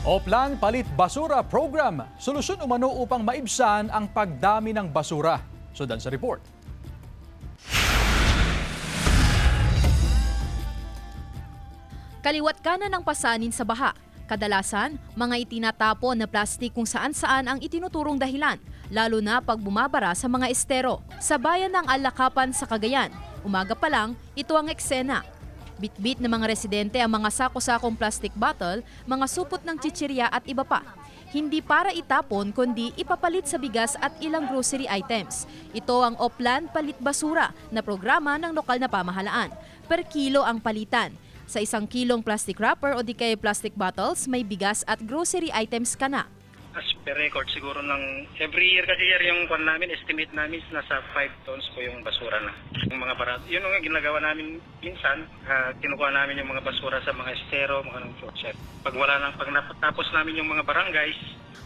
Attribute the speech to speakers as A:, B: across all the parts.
A: Oplan Palit Basura Program. Solusyon umano upang maibsan ang pagdami ng basura. Sundan sa report.
B: Kaliwat kanan ng pasanin sa baha. Kadalasan, mga itinatapon na plastik kung saan-saan ang itinuturong dahilan, lalo na pag bumabara sa mga estero. Sa bayan ng Alakapan sa Cagayan, umaga pa lang, ito ang eksena. Bitbit ng mga residente ang mga sako-sakong plastic bottle, mga supot ng chichirya at iba pa. Hindi para itapon kundi ipapalit sa bigas at ilang grocery items. Ito ang Oplan Palit Basura na programa ng lokal na pamahalaan. Per kilo ang palitan. Sa 1 kilong plastic wrapper o di kaya plastic bottles, may bigas at grocery items ka na.
C: As per record siguro ng every year kasi yung kwan namin, estimate namin nasa 5 tons po yung basura na. Yung mga barat, yun ang ginagawa namin minsan, kinukuha namin yung mga basura sa mga estero, mga fruit shop. Pag napatapos namin yung mga barangays,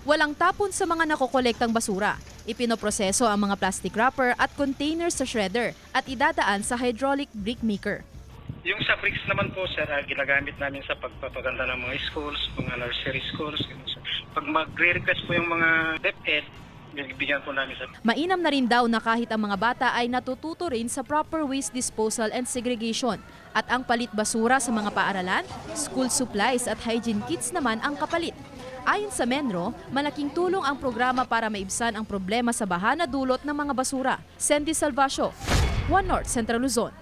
B: Walang tapon sa mga nakokolektang basura. Ipinoproseso ang mga plastic wrapper at containers sa shredder at idadaan sa hydraulic brick maker.
C: yung sa bricks naman po sir, ginagamit namin sa pagpapaganda ng mga schools, mga nursery schools. Pag magre-request po yung mga DepEd, bibigyan po namin sa...
B: Mainam na rin daw na kahit ang mga bata ay natututo rin sa proper waste disposal and segregation. At ang palit basura sa mga paaralan, school supplies at hygiene kits naman ang kapalit. Ayon sa Menro, malaking tulong ang programa para maibsan ang problema sa baha na dulot ng mga basura. Sandy Salvacio, One North Central Luzon.